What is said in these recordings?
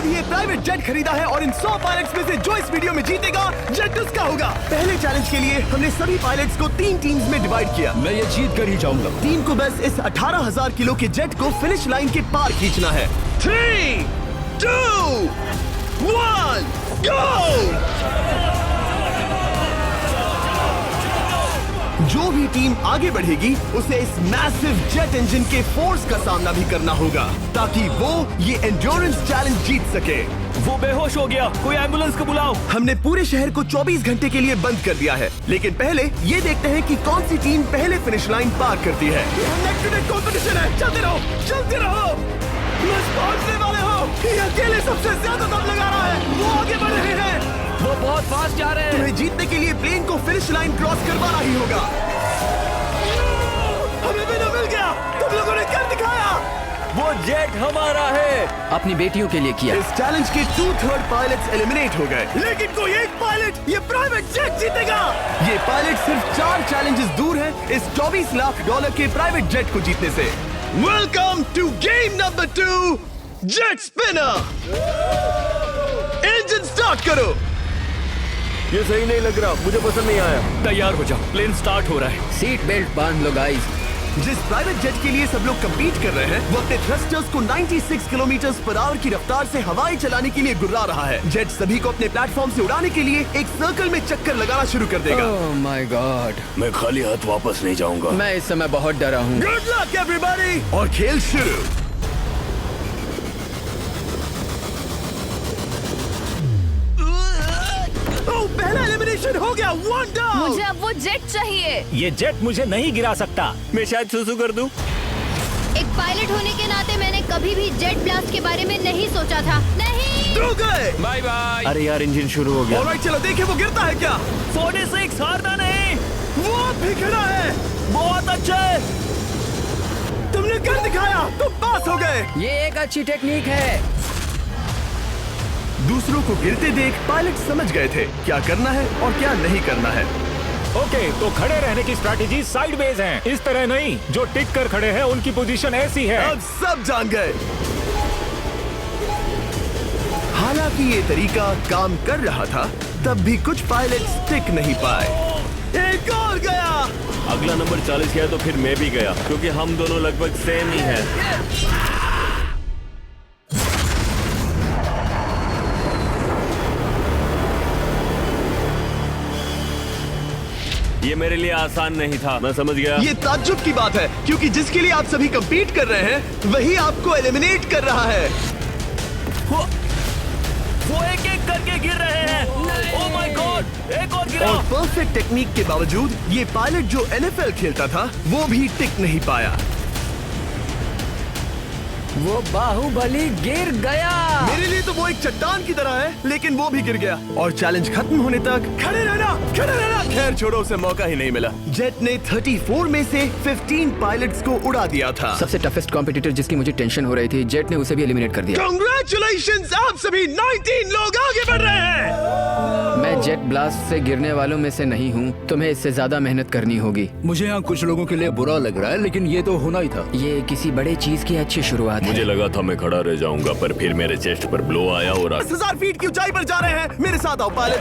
अभी ये private jet खरीदा है और इन 100 पायलट्स में से जो इस वीडियो में जीतेगा जेट उसका होगा। पहले चैलेंज के लिए हमने सभी पायलट्स को 3 टीम्स में डिवाइड किया। मैं ये जीत कर ही जाऊंगा। टीम को बस इस 18,000 किलो के जेट को फिनिश लाइन के पार खींचना है। 3, 2, 1, गो! जो भी टीम आगे बढ़ेगी उसे इस मैसिव जेट इंजन के फोर्स का सामना भी करना होगा ताकि वो ये एंड्योरेंस चैलेंज जीत सके। वो बेहोश हो गया, कोई एम्बुलेंस को बुलाओ। हमने पूरे शहर को 24 घंटे के लिए बंद कर दिया है, लेकिन पहले ये देखते हैं कि कौन सी टीम पहले फिनिश लाइन पार करती है। कंपटीशन है, चलते रहो, चलते रहो। बस पहुंचने वाले हो। ये अकेले सबसे ज्यादा दम लगा रहा है, वो आगे बढ़ रहे हैं। वो बहुत फास्ट जा रहे हैं। तुम्हें जीतने के लिए प्लेन को फिनिश लाइन क्रॉस करवाना ही होगा। हमें भी मिल गया, तुम लोगों ने कर दिखाया। वो जेट हमारा है। अपनी बेटियों के लिए किया। इस चैलेंज के 2/3 पायलट्स एलिमिनेट हो गए, लेकिन कोई एक पायलट ये प्राइवेट जेट जीतेगा। ये पायलट सिर्फ 4 चैलेंजेस दूर है इस $24 लाख के प्राइवेट जेट को जीतने से। Welcome to game number 2, jet spinner. Engine start करो। ये सही नहीं लग रहा, मुझे पसंद नहीं आया। तैयार हो जाओ, प्लेन स्टार्ट हो रहा है। सीट बेल्ट बांध लो गाइस। जिस प्राइवेट जेट के लिए सब लोग कम्पीट कर रहे हैं वो अपने थ्रस्टर्स को 96 किलोमीटर पर आवर की रफ्तार से हवाई चलाने के लिए गुर्रा रहा है। जेट सभी को अपने प्लेटफॉर्म से उड़ाने के लिए एक सर्कल में चक्कर लगाना शुरू कर देगा। ओह माय गॉड, मैं खाली हाथ वापस नहीं जाऊंगा। मैं इस समय बहुत डरा हूँ। गुड लक एवरीबॉडी, और खेल शुरू। पहला एलिमिनेशन हो गया, 1 डाउन। मुझे अब वो जेट चाहिए। ये जेट मुझे नहीं गिरा सकता। मैं शायद सुसु कर दूं। एक पायलट होने के नाते मैंने कभी भी जेट ब्लास्ट के बारे में नहीं सोचा था। नहीं। दो गए। Bye bye. अरे यार, इंजन शुरू हो गया। ऑलराइट, चलो देखें वो गिरता है क्या। 46, हारना नहीं। वो भी खड़ा है। बहुत अच्छे। तुमने कर दिखाया, तुम पास हो गए। ये एक अच्छी टेक्निक है। दूसरों को गिरते देख पायलट समझ गए थे क्या करना है और क्या नहीं करना है। ओके, तो खड़े रहने की स्ट्रैटेजी साइडवेज है, इस तरह नहीं। जो टिक कर खड़े हैं उनकी पोजीशन ऐसी है। अब सब जान गए। हालांकि ये तरीका काम कर रहा था, तब भी कुछ पायलट टिक नहीं पाए। एक और गया। अगला नंबर 40 किया तो फिर मैं भी गया, क्योंकि हम दोनों लगभग सेम ही हैं। ये मेरे लिए आसान नहीं था, मैं समझ गया। ये ताज्जुब की बात है, क्योंकि जिसके लिए आप सभी कंपीट कर रहे हैं वही आपको एलिमिनेट कर रहा है। वो एक एक करके गिर रहे हैं। ओह माय गॉड, एक और गिरा। और परफेक्ट टेक्निक के बावजूद ये पायलट जो NFL खेलता था वो भी टिक नहीं पाया। वो बाहुबली गिर गया। मेरे लिए तो वो एक चट्टान की तरह है, लेकिन वो भी गिर गया। और चैलेंज खत्म होने तक खड़े रहना, खड़े रहना। खैर छोड़ो, उसे मौका ही नहीं मिला। जेट ने 34 में से 15 पायलट्स को उड़ा दिया था। सबसे टफेस्ट कॉम्पिटिटर जिसकी मुझे टेंशन हो रही थी, जेट ने उसे भी एलिमिनेट कर दिया। कांग्रेचुलेशंस, आप सभी 19 लोग आगे बढ़ रहे हैं। मैं जेट ब्लास्ट से गिरने वालों में से नहीं हूँ। तुम्हें इससे ज्यादा मेहनत करनी होगी। मुझे यहाँ कुछ लोगों के लिए बुरा लग रहा है, लेकिन ये तो होना ही था। ये किसी बड़े चीज की अच्छी शुरुआत है। मुझे लगा था मैं खड़ा रह जाऊंगा, पर फिर मेरे चेस्ट पर ब्लो आया और 10,000 फीट की ऊंचाई पर जा रहे हैं। मेरे साथ आओ पायलट।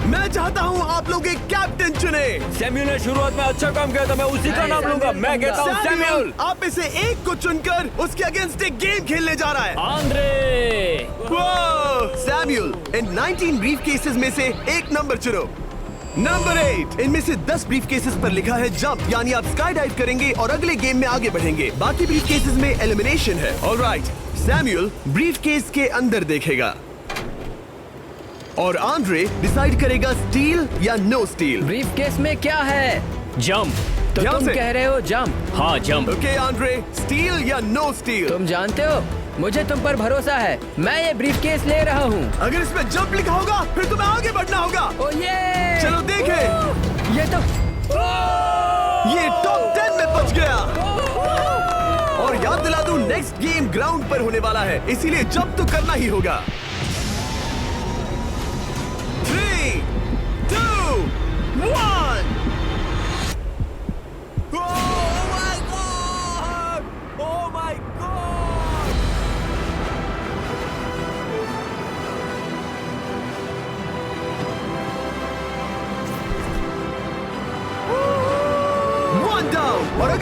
मैं चाहता हूँ आप लोग एक कैप्टन चुने। सैम्यूल ने शुरुआत में अच्छा काम किया था, मैं उसी का नाम लूंगा। मैं कहता हूँ सैम्यूल। आप में से एक को चुनकर उसके अगेंस्ट एक गेम खेलने जा रहा है। आंद्रे। सैम्यूल, इन 19 ब्रीफ केसेस में से एक नंबर चुनो। नंबर 8। इनमें से 10 ब्रीफ केसेस पर लिखा है जंप, यानी आप स्काई डाइव करेंगे और अगले गेम में आगे बढ़ेंगे। बाकी ब्रीफ केसेस में एलिमिनेशन है। ऑलराइट, सैम्यूल ब्रीफ केस के अंदर देखेगा और आंद्रे डिसाइड करेगा स्टील या नो स्टील। ब्रीफ केस में क्या है? जंप। तो ध्यान तुम से। कह रहे हो जंप? हाँ, जंप। ओके आंद्रे, स्टील या नो स्टील? तुम जानते हो, मुझे तुम पर भरोसा है। मैं ये ब्रीफ केस ले रहा हूँ। अगर इसमें जंप लिखा होगा फिर तुम्हें आगे बढ़ना होगा। ओ ये चलो देखें। ये तो ये टॉप 10 में पहुंच गया। और याद दिला दूं, नेक्स्ट गेम ग्राउंड पर होने वाला है, इसीलिए जंप तो करना ही होगा। 3, 2, 1।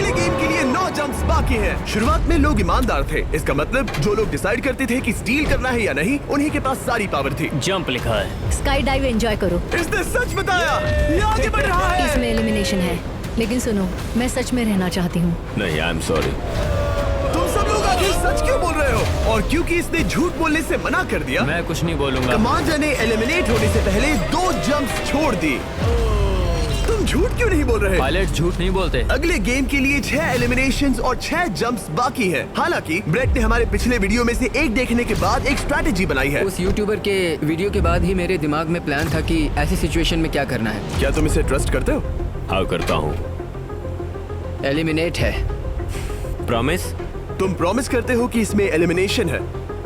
अगले गेम के लिए 9 जंप्स बाकी हैं। शुरुआत में लोग ईमानदार थे, इसका मतलब जो लोग डिसाइड करते थे कि स्टील करना है या नहीं, उन्हीं के पास सारी पावर थी। जंप लिखा है। स्काई डाइव एंजॉय करो। इसने सच बताया, ये आगे बढ़ रहा है। इसमें एलिमिनेशन है, लेकिन सुनो, मैं सच में रहना चाहती हूँ। नहीं, आई एम सॉरी। तुम सब लोग आखिर सच क्यों बोल रहे हो? और क्योंकि इसने झूठ बोलने से मना कर दिया, मैं कुछ नहीं बोलूंगा। कमांडर ने एलिमिनेट होने से पहले 2 जंप्स छोड़ दी। तुम झूठ क्यों नहीं बोल रहे? पायलट झूठ नहीं बोलते। अगले गेम के लिए 6 एलिमिनेशंस और 6 जंप्स बाकी हैं। हालांकि ब्रेट ने हमारे पिछले वीडियो में से एक देखने के बाद एक स्ट्रैटेजी बनाई है। उस यूट्यूबर के वीडियो के बाद ही मेरे दिमाग में प्लान था कि ऐसी सिचुएशन में क्या करना है। क्या तुम इसे ट्रस्ट करते हो? हाँ, करता हूँ। एलिमिनेट है। प्रॉमिस? तुम प्रॉमिस करते हो कि इसमें एलिमिनेशन है?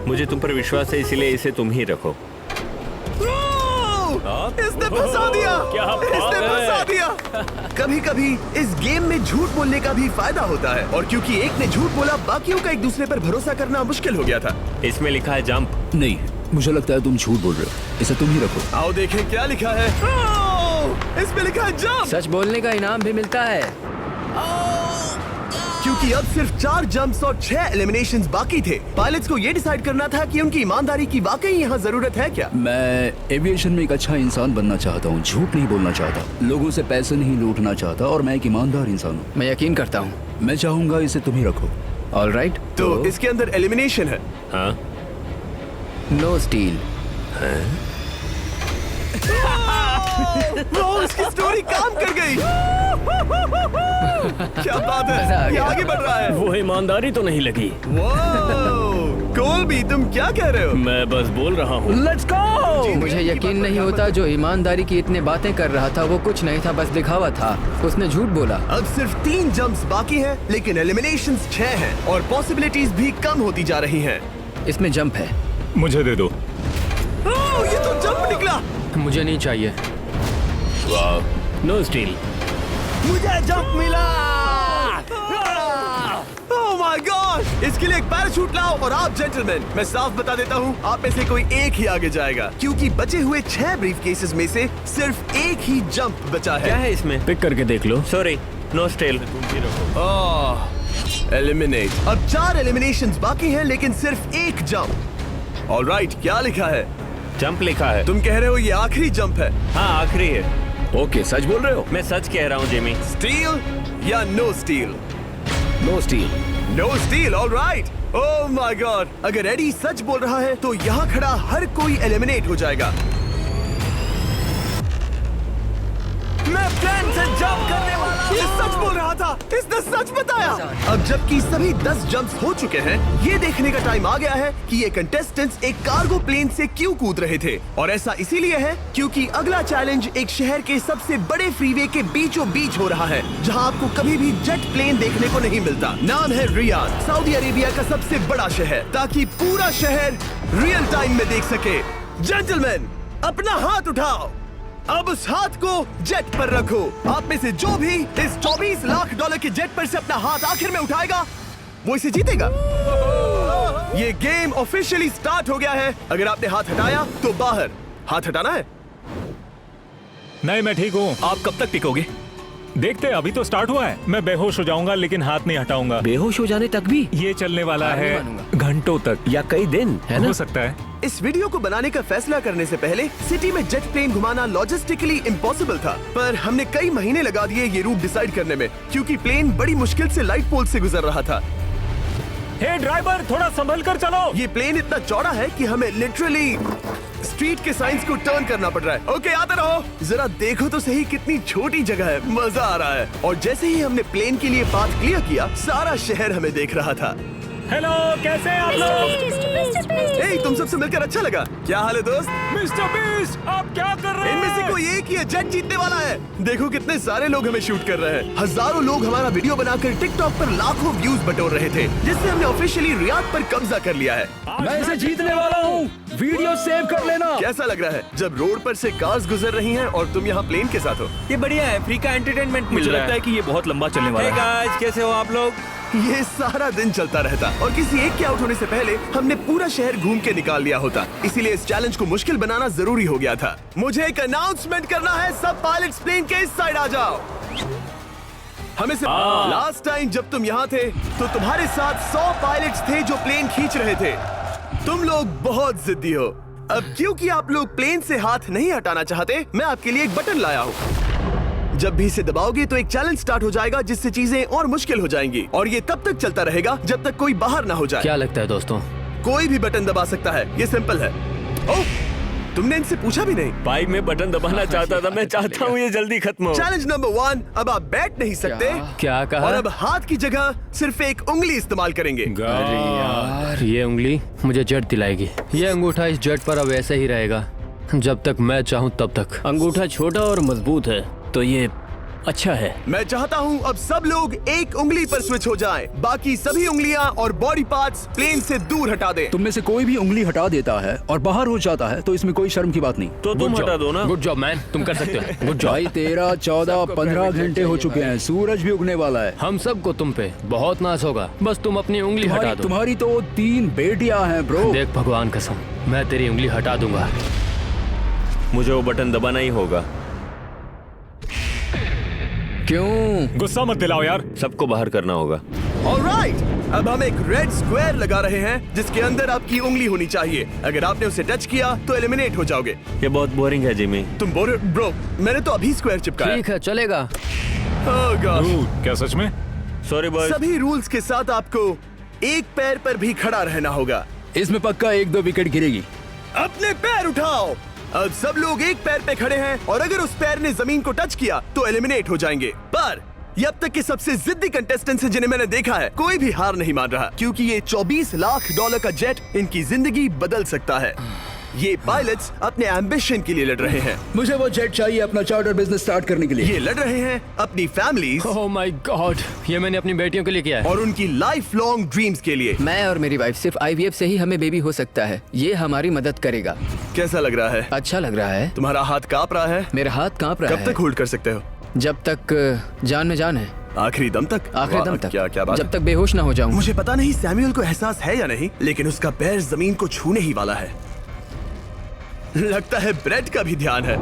मुझे तुम पर विश्वास है, इसीलिए इसे तुम ही रखो। इसने फंसा दिया। क्या बात इसने है? फंसा दिया। कभी-कभी इस गेम में झूठ बोलने का भी फायदा होता है, और क्योंकि एक ने झूठ बोला, बाकियों का एक दूसरे पर भरोसा करना मुश्किल हो गया था। इसमें लिखा है जंप। नहीं, मुझे लगता है तुम झूठ बोल रहे हो। इसे तुम ही रखो। आओ देखें क्या लिखा है। इसमें लिखा है जंप। सच बोलने का इनाम भी मिलता है। क्योंकि अब सिर्फ 4 जंप्स और 6 एलिमिनेशंस बाकी थे, पायलट्स को ये डिसाइड करना था कि उनकी ईमानदारी की वाकई यहाँ जरूरत है क्या। मैं एविएशन में एक अच्छा इंसान बनना चाहता हूँ, झूठ नहीं बोलना चाहता, लोगों से पैसे नहीं लूटना चाहता, और मैं एक ईमानदार इंसान हूँ। मैं यकीन करता हूँ। मैं चाहूंगा इसे तुम ही रखो। All right. तो इसके अंदर एलिमिनेशन है। हाँ, नो स्टील। इसकी स्टोरी काम कर गई। क्या बात मजा आ है, ये गया। आगे बढ़ रहा है। वो ईमानदारी तो नहीं लगी। कोलबी, तुम क्या कह रहे हो? मैं बस बोल रहा हूँ। Let's go. मुझे यकीन नहीं होता जो ईमानदारी की इतने बातें कर रहा था वो कुछ नहीं था, बस दिखावा था। उसने झूठ बोला। अब सिर्फ 3 जंप्स बाकी हैं, लेकिन एलिमिनेशंस 6 हैं और पॉसिबिलिटीज भी कम होती जा रही हैं। इसमें जंप है। मुझे दे दो। ये तो जंप निकला। मुझे नहीं चाहिए। No steel. मुझे जंप मिला। ओह माय गॉड! इसके लिए एक पैराशूट लाओ। और आप जेंटलमैन, मैं साफ बता देता हूँ, आप में से कोई एक ही आगे जाएगा, क्योंकि बचे हुए 6 ब्रीफ केसेस में से सिर्फ एक ही जंप बचा क्या है। है इसमें? पिक करके देख लो। Sorry, no steel. तुम ही रखो। एलिमिनेट। अब 4 एलिमिनेशंस बाकी हैं, लेकिन सिर्फ एक जंप। ऑलराइट, क्या लिखा है? जंप लिखा है। तुम कह रहे हो ये आखिरी जंप है? हाँ, आखिरी है। ओके, सच बोल रहे हो? मैं सच कह रहा हूँ जिमी। स्टील या no steal? No steal. No steal. Alright. Oh my God! अगर एडी सच बोल रहा है तो यहाँ खड़ा हर कोई एलिमिनेट हो जाएगा। मैं प्लेन से जंप करने वाला हूँ। ये सच बोल रहा था, इसने सच बताया। अब जबकि सभी 10 जंप्स हो चुके हैं, ये देखने का टाइम आ गया है कि ये कंटेस्टेंट्स एक कार्गो प्लेन से क्यों कूद रहे थे। और ऐसा इसीलिए है क्योंकि अगला चैलेंज एक शहर के सबसे बड़े फ्रीवे के बीचों बीच हो रहा है, जहाँ आपको कभी भी जेट प्लेन देखने को नहीं मिलता। नाम है रियाद, सऊदी अरेबिया का सबसे बड़ा शहर, ताकि पूरा शहर रियल टाइम में देख सके। जेंटलमैन, अपना हाथ उठाओ। अब उस हाथ को जेट पर रखो। आप में से जो भी इस 24 लाख डॉलर के जेट पर से अपना हाथ आखिर में उठाएगा, वो इसे जीतेगा। ये गेम ऑफिशियली स्टार्ट हो गया है। अगर आपने हाथ हटाया तो बाहर। हाथ हटाना है। नहीं, मैं ठीक हूँ। आप कब तक टिकोगे? देखते, अभी तो स्टार्ट हुआ है। मैं बेहोश हो जाऊंगा, लेकिन हाथ नहीं हटाऊंगा। बेहोश हो जाने तक भी? ये चलने वाला हार नहीं है मानूंगा। घंटों तक, या कई दिन, है ना? हो सकता है। इस वीडियो को बनाने का फैसला करने से पहले सिटी में जेट प्लेन घुमाना लॉजिस्टिकली इम्पॉसिबल था, पर हमने कई महीने लगा दिए ये रूट डिसाइड करने में, क्योंकि प्लेन बड़ी मुश्किल से लाइट पोल से गुजर रहा था। हे ड्राइवर, थोड़ा संभल कर चलो। ये प्लेन इतना चौड़ा है कि हमें लिटरली स्ट्रीट के साइंस को टर्न करना पड़ रहा है। ओके, आते रहो। जरा देखो तो सही कितनी छोटी जगह है, मजा आ रहा है। और जैसे ही हमने प्लेन के लिए पाथ क्लियर किया, सारा शहर हमें देख रहा था। हेलो, कैसे हैं आप लोग? ए, तुम सबसे मिलकर अच्छा लगा। क्या हाल है दोस्त? मिस्टर बीस्ट, आप क्या कर रहे हैं? इनमें से कोई एक ही है जेट जीतने वाला है। देखो कितने सारे लोग हमें शूट कर रहे हैं। हजारों लोग हमारा वीडियो बनाकर टिकटॉक पर लाखों व्यूज बटोर रहे थे, जिससे हमने ऑफिशियली रियाद पर कब्जा कर लिया है। मैं इसे जीतने वाला हूँ। वीडियो सेव कर लेना। कैसा लग रहा है जब रोड पर से कार्स गुजर रही हैं और तुम यहाँ प्लेन के साथ हो? ये बढ़िया है, फ्री का एंटरटेनमेंट मिल मुझे रहा लगता है कि ये बहुत लंबा चलने वाला है। गाइस, कैसे हो आप लोग? ये सारा दिन चलता रहता और किसी एक के आउट होने से पहले हमने पूरा शहर घूम के निकाल लिया होता। इसीलिए इस चैलेंज को मुश्किल बनाना जरूरी हो गया था। मुझे एक अनाउंसमेंट करना है। सब पायलट्स प्लेन के इस साइड आ जाओ। हमें से लास्ट टाइम जब तुम यहाँ थे तो तुम्हारे साथ 100 पायलट्स थे जो प्लेन खींच रहे थे। तुम लोग बहुत जिद्दी हो। अब क्योंकि आप लोग प्लेन से हाथ नहीं हटाना चाहते, मैं आपके लिए एक बटन लाया हूँ। जब भी इसे दबाओगे तो एक चैलेंज स्टार्ट हो जाएगा जिससे चीजें और मुश्किल हो जाएंगी, और ये तब तक चलता रहेगा जब तक कोई बाहर ना हो जाए। क्या लगता है दोस्तों? कोई भी बटन दबा सकता है, ये सिंपल है। ओह, तुमने इनसे पूछा भी नहीं। भाई मैं बटन दबाना चाहता था, मैं चाहता हूँ ये जल्दी खत्म हो। चैलेंज नंबर 1, अब आप बैठ नहीं सकते। क्या कहा? और अब हाथ की जगह सिर्फ एक उंगली इस्तेमाल करेंगे। अरे यार, ये उंगली मुझे जट दिलाएगी। ये अंगूठा इस जट पर अब ऐसे ही रहेगा जब तक मैं चाहूँ तब तक। अंगूठा छोटा और मजबूत है तो ये अच्छा है। मैं चाहता हूँ अब सब लोग एक उंगली पर स्विच हो जाएं, बाकी सभी उंगलियां और बॉडी पार्ट्स प्लेन से दूर हटा दें। तुम में से कोई भी उंगली हटा देता है और बाहर हो जाता है तो इसमें कोई शर्म की बात नहीं। तो तुम हटा दो ना। गुड जॉब मैन, तुम कर सकते हो। Good job. भाई 13, 14, 15 घंटे हो चुके हैं, सूरज भी उगने वाला है। हम सबको तुम पे बहुत नाज होगा, बस तुम अपनी उंगली हटा दो। तुम्हारी तो 3 बेटियां हैं ब्रो। देख भगवान कसम, मैं तेरी उंगली हटा दूंगा। मुझे वो बटन दबाना ही होगा। क्यों? गुस्सा मत दिलाओ यार। सबको बाहर करना होगा। ऑलराइट, अब हम एक रेड स्क्वायर लगा रहे हैं जिसके अंदर आपकी उंगली होनी चाहिए। अगर आपने उसे टच किया तो एलिमिनेट हो जाओगे। ये बहुत बोरिंग है जिमी। तुम ब्रो, मैंने तो अभी स्क्वायर चिपकाया। ठीक है, चलेगा। Oh gosh। क्या सच में? Sorry boy. सभी रूल्स के साथ आपको एक पैर पर भी खड़ा रहना होगा। इसमें पक्का 1-2 विकेट गिरेगी। अपने पैर उठाओ। अब सब लोग एक पैर पे खड़े हैं और अगर उस पैर ने जमीन को टच किया तो एलिमिनेट हो जाएंगे। पर ये अब तक के सबसे जिद्दी कंटेस्टेंट्स हैं जिन्हें मैंने देखा है। कोई भी हार नहीं मान रहा क्योंकि ये $24 लाख का जेट इनकी जिंदगी बदल सकता है। ये पायलट्स अपने एम्बिशन के लिए लड़ रहे हैं। मुझे वो जेट चाहिए अपना चार्टर बिजनेस स्टार्ट करने के लिए। ये लड़ रहे हैं अपनी फैमिलीज ओह माय गॉड, ये मैंने अपनी बेटियों के लिए किया है। और उनकी लाइफ लॉन्ग ड्रीम्स के लिए। मैं और मेरी वाइफ सिर्फ IVF से ही हमें बेबी हो सकता है। ये हमारी मदद करेगा। कैसा लग रहा है? अच्छा लग रहा है। तुम्हारा हाथ कांप रहा है? मेरा हाथ कांप रहा है। कब तक होल्ड कर सकते हो? जब तक जान में जान है। आखिरी दम तक? आखिरी दम वाह, तक। क्या बात जब है। तक बेहोश ना हो जाऊं। मुझे पता नहीं सैमुअल को एहसास है या नहीं, लेकिन उसका पैर जमीन को छूने ही वाला है। लगता है ब्रेड का भी ध्यान है।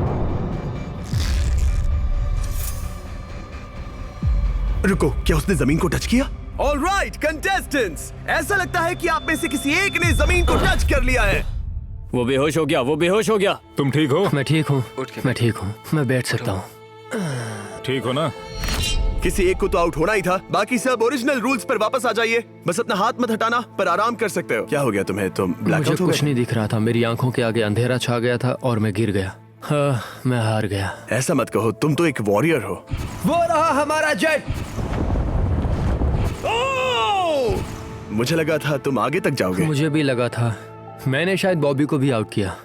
रुको, क्या उसने जमीन को टच किया? ऑलराइट कंटेस्टेंट्स, ऐसा लगता है कि आप में से किसी एक ने जमीन को टच कर लिया है। वो बेहोश हो गया, वो बेहोश हो गया। तुम ठीक हो? मैं ठीक हूँ, मैं ठीक हूँ, मैं बैठ सकता हूँ। ठीक हो ना? किसी एक को तो आउट होना ही था, बाकी सब ओरिजिनल रूल्स पर वापस आ जाइए। बस अपना हाथ मत हटाना, पर आराम कर सकते हो। क्या हो गया तुम्हें? तुम मुझे ब्लैकआउट हो कुछ गए? नहीं दिख रहा था, मेरी आंखों के आगे अंधेरा छा गया था और मैं गिर गया। हाँ, मैं हार गया। ऐसा मत कहो, तुम तो एक वॉरियर हो। वो रहा हमारा जेट। मुझे लगा था तुम आगे तक जाओगे। मुझे भी लगा था। मैंने शायद बॉबी को भी आउट किया।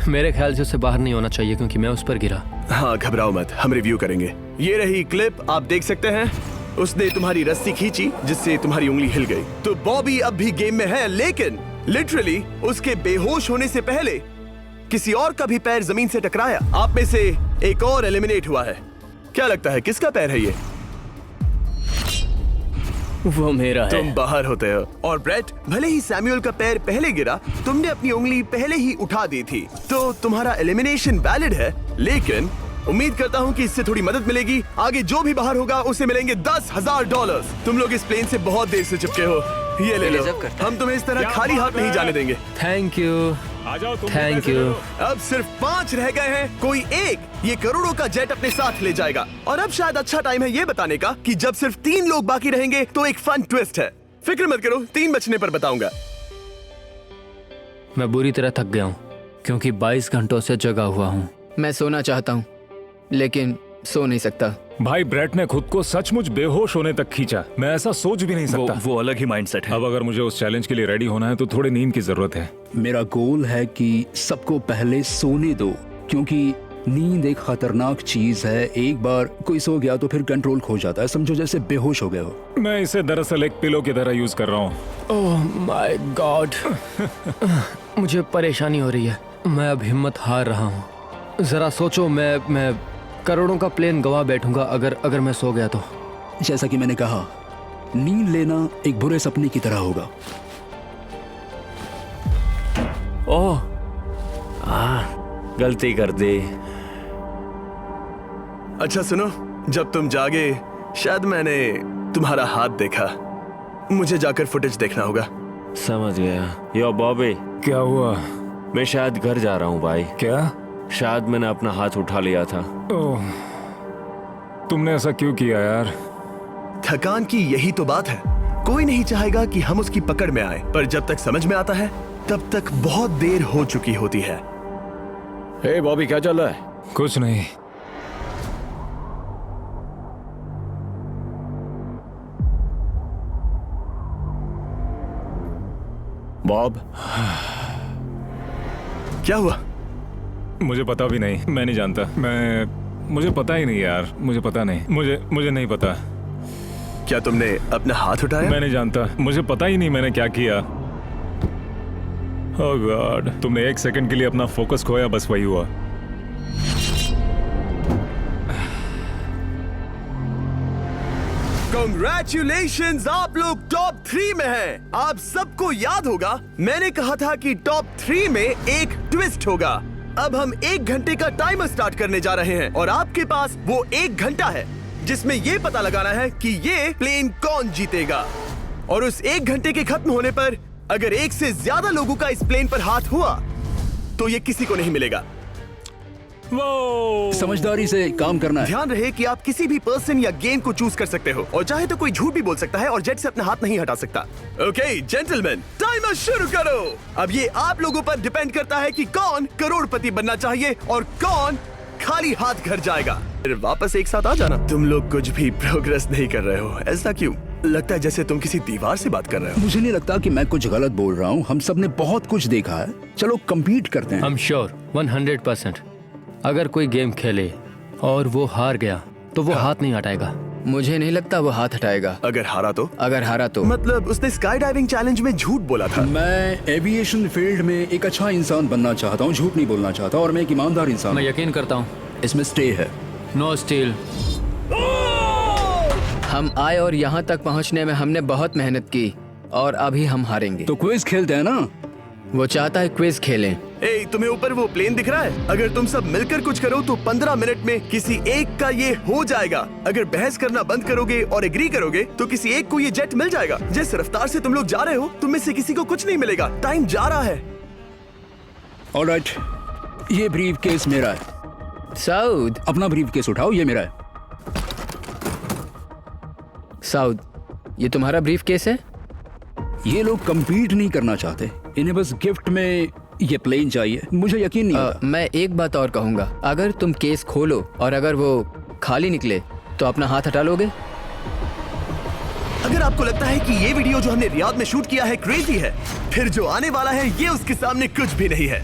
मेरे ख्याल से उसे बाहर नहीं होना चाहिए क्योंकि मैं उस पर गिरा। हाँ, घबराओ मत, हम रिव्यू करेंगे। ये रही क्लिप, आप देख सकते हैं। उसने तुम्हारी रस्सी खींची जिससे तुम्हारी उंगली हिल गई। तो बॉबी अब भी गेम में है, लेकिन लिटरली उसके बेहोश होने से पहले किसी और का भी पैर जमीन से टकराया। आप में से एक और एलिमिनेट हुआ है। क्या लगता है किसका पैर है ये? वो मेरा है। तुम बाहर होते हो। और ब्रेट, भले ही सैमुअल का पैर पहले गिरा, तुमने अपनी उंगली पहले ही उठा दी थी, तो तुम्हारा एलिमिनेशन वैलिड है। लेकिन उम्मीद करता हूँ कि इससे थोड़ी मदद मिलेगी। आगे जो भी बाहर होगा उसे मिलेंगे $10,000। तुम लोग इस प्लेन से बहुत देर से चिपके हो, ये ले लो। हम तुम्हें इस तरह खाली हाथ नहीं जाने देंगे। थैंक यू, आ जाओ तुम। Thank you. अब सिर्फ 5 रह गए हैं। कोई एक ये करोड़ों का जेट अपने साथ ले जाएगा। और अब शायद अच्छा टाइम है ये बताने का कि जब सिर्फ 3 लोग बाकी रहेंगे तो एक फन ट्विस्ट है। फिक्र मत करो, 3 बचने पर बताऊंगा। मैं बुरी तरह थक गया हूँ क्योंकि 22 घंटों से जगा हुआ हूँ। मैं सोना चाहता हूँ लेकिन सो नहीं सकता। भाई ब्रेट ने खुद को सचमुच बेहोश होने तक खींचा। मैं ऐसा सोच भी नहीं सकता। वो अलग ही माइंडसेट है। अब अगर मुझे उस चैलेंज के लिए रेडी होना है तो थोड़ी नींद की जरूरत है। मेरा गोल है कि सबको पहले सोने दो, क्योंकि नींद एक खतरनाक चीज है। एक बार कोई सो गया तो फिर कंट्रोल खो जाता है। समझो जैसे बेहोश हो गए हो। मैं इसे दरअसल एक पिलो की तरह यूज कर रहा हूँ। ओह माय गॉड, मुझे परेशानी हो रही है। मैं अब हिम्मत हार रहा हूँ। जरा सोचो, मैं करोड़ों का प्लेन गवा बैठूंगा अगर मैं सो गया तो। जैसा कि मैंने कहा, नींद लेना एक बुरे सपने की तरह होगा। ओह, गलती कर दी। अच्छा सुनो, जब तुम जागे शायद मैंने तुम्हारा हाथ देखा। मुझे जाकर फुटेज देखना होगा। समझ गया। यो बॉबी, क्या हुआ? मैं शायद घर जा रहा हूँ भाई। क्या? शायद मैंने अपना हाथ उठा लिया था। ओह, तुमने ऐसा क्यों किया यार? थकान की यही तो बात है। कोई नहीं चाहेगा कि हम उसकी पकड़ में आए, पर जब तक समझ में आता है तब तक बहुत देर हो चुकी होती है। हे बॉबी, क्या चल रहा है? कुछ नहीं। बॉब, क्या हुआ? मुझे पता भी नहीं, मैं नहीं जानता। मुझे पता ही नहीं यार, मुझे पता नहीं, मुझे नहीं पता। क्या तुमने अपना हाथ उठाया? मैं नहीं जानता, मुझे पता ही नहीं मैंने क्या किया। ओह गॉड, तुमने 1 सेकंड के लिए अपना फोकस खोया, बस वही हुआ। Congratulations, आप लोग टॉप 3 में हैं। आप सबको याद होगा मैंने कहा था कि टॉप 3 में एक ट्विस्ट होगा। अब हम 1 घंटे का टाइमर स्टार्ट करने जा रहे हैं और आपके पास वो 1 घंटा है जिसमें ये पता लगाना है कि ये प्लेन कौन जीतेगा। और उस 1 घंटे के खत्म होने पर अगर 1 से ज्यादा लोगों का इस प्लेन पर हाथ हुआ तो ये किसी को नहीं मिलेगा। समझदारी से काम करना है। ध्यान रहे कि आप किसी भी पर्सन या गेम को चूज कर सकते हो और चाहे तो कोई झूठ भी बोल सकता है और जेट से अपना हाथ नहीं हटा सकता। ओके जेंटलमैन, टाइमर शुरू करो। अब ये आप लोगों पर डिपेंड करता है कि कौन करोड़पति बनना चाहिए और कौन खाली हाथ घर जाएगा। फिर वापस एक साथ आ जाना। तुम लोग कुछ भी प्रोग्रेस नहीं कर रहे हो, ऐसा क्यों? लगता है जैसे तुम किसी दीवार से बात कर रहे हो। मुझे नहीं लगता कि मैं कुछ गलत बोल रहा हूँ। हम सब ने बहुत कुछ देखा है। चलो कम्पीट करते हैं। I'm sure 100%। अगर कोई गेम खेले और वो हार गया तो वो हाथ नहीं हटाएगा। मुझे नहीं लगता वो हाथ हटाएगा। अगर हारा तो? अगर हारा तो मतलब उसने स्काई डाइविंग चैलेंज में झूठ बोला था। मैं एविएशन फील्ड में एक अच्छा इंसान बनना चाहता हूँ, झूठ नहीं बोलना चाहता, और मैं एक ईमानदार इंसान मैं हूँ। यकीन करता हूँ। इसमें स्टे है। No steal. हम आए और यहाँ तक पहुँचने में हमने बहुत मेहनत की और अभी हम हारेंगे। तो क्विज खेलते हैं ना? वो चाहता है क्विज खेलें। ए, तुम्हें ऊपर वो प्लेन दिख रहा है? अगर तुम सब मिलकर कुछ करो तो 15 मिनट में किसी एक का ये हो जाएगा। अगर बहस करना बंद करोगे और एग्री करोगे तो किसी एक को ये जेट मिल जाएगा। जिस रफ्तार से तुम लोग जा रहे हो तुम में से किसी को कुछ नहीं मिलेगा। टाइम जा रहा है। ऑलराइट, ये ब्रीफ केस मेरा है। साउद, अपना ब्रीफ केस उठाओ, ये मेरा है। साउद, ये तुम्हारा ब्रीफ केस है? ये लोग compete नहीं करना चाहते, इन्हें बस गिफ्ट में ये प्लेन चाहिए। मुझे यकीन नहीं होता। मैं एक बात और कहूंगा, अगर तुम केस खोलो और अगर वो खाली निकले तो अपना हाथ हटा लोगे? अगर आपको लगता है कि ये वीडियो जो हमने रियाद में शूट किया है क्रेजी है, फिर जो आने वाला है ये उसके सामने कुछ भी नहीं है।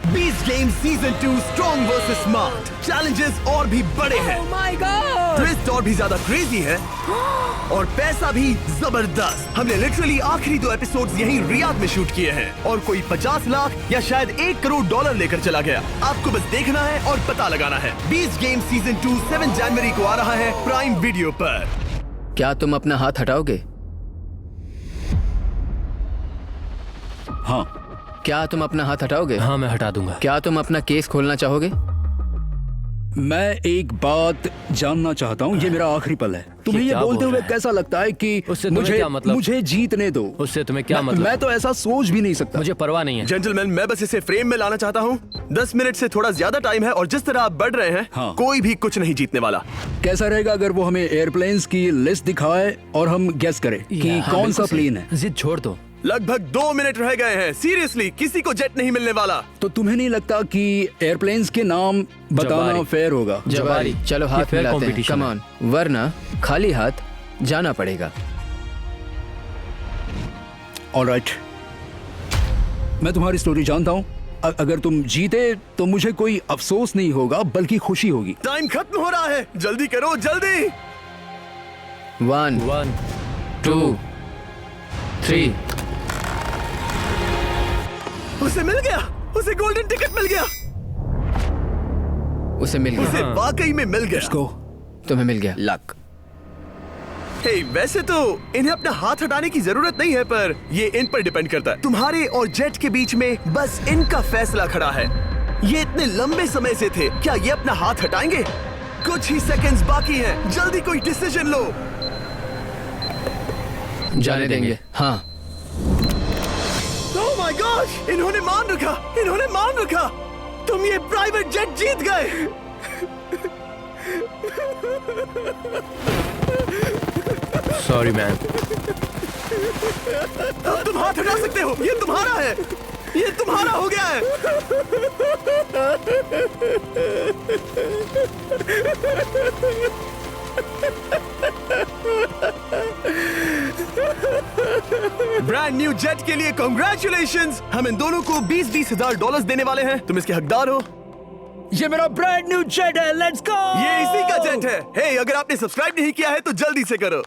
Beast game season 2 strong versus smart challenges और भी बड़े हैं। ट्विस्ट और भी ज्यादा क्रेजी है और पैसा भी जबरदस्त। हमने लिटरली आखिरी 2 एपिसोड्स यहीं रियाद में शूट किए हैं और कोई 50 लाख या शायद $1 करोड़ लेकर चला गया। आपको बस देखना है और पता लगाना है। बीस्ट गेम सीजन 2 7 जनवरी को आ रहा है प्राइम वीडियो पर। क्या तुम अपना हाथ हटाओगे? हाँ। क्या तुम अपना हाथ हटाओगे? हाँ, मैं हटा दूंगा। क्या तुम अपना केस खोलना चाहोगे? मैं एक बात जानना चाहता हूँ, ये मेरा आखिरी पल है। तुम्हें ये क्या बोलते बोल हुए रहा है? कैसा लगता है कि उससे तुम्हें क्या मतलब? मुझे जीतने दो। उससे तुम्हें क्या मतलब? मैं तो ऐसा सोच भी नहीं सकता। मुझे परवाह नहीं है। जेंटलमैन, मैं बस इसे फ्रेम में लाना चाहता हूँ। 10 मिनट से थोड़ा ज्यादा टाइम है और जिस तरह आप बढ़ रहे हैं हाँ। कोई भी कुछ नहीं जीतने वाला। कैसा रहेगा अगर वो हमें एयरप्लेन्स की लिस्ट दिखाए और हम गेस करें कि हाँ, कौन सा बिल्कुल सही। प्लेन है? जिद छोड़ दो। लगभग 2 मिनट रह गए हैं। सीरियसली किसी को जेट नहीं मिलने वाला। तो तुम्हें नहीं लगता कि एयरप्लेन्स के नाम बताना जवारी। फेयर होगा? जवारी, चलो ये हाथ fair मिलाते हैं। competition कम है। ऑन, वरना खाली हाथ जाना पड़ेगा। ऑलराइट, मैं तुम्हारी स्टोरी जानता हूँ। अगर तुम जीते तो मुझे कोई अफसोस नहीं होगा बल्कि खुशी होगी। टाइम खत्म हो रहा है, जल्दी करो जल्दी। 1 1 2 3 उसे मिल गया, उसे गोल्डन टिकट मिल गया। उसे मिल उसे गया। वाकई में मिल गया। इसको तुम्हें मिल गया। लक। हे, वैसे तो इन्हें अपना हाथ हटाने की जरूरत नहीं है, पर ये इन पर डिपेंड करता है। तुम्हारे और जेट के बीच में बस इनका फैसला खड़ा है। ये इतने लंबे समय से थे, क्या ये अपना हाथ हटाएंगे? कुछ ही सेकंड्स बाकी हैं, जल्दी कोई डिसीजन लो। जाने देंगे। हाँ। ओह माय गॉश, इन्होंने मान रखा। तुम ये प्राइवेट जेट जीत गए। Sorry man. अब तुम हाथ हटा सकते हो, ये तुम्हारा है, ये तुम्हारा हो गया है। ब्रांड न्यू जेट के लिए कांग्रेचुलेशंस। हम इन दोनों को 20-20 हजार डॉलर्स देने वाले हैं। तुम इसके हकदार हो। ये मेरा ब्रांड न्यू जेट है, लेट्स गो। ये इसी का जेट है। हे, अगर आपने सब्सक्राइब नहीं किया है तो जल्दी से करो।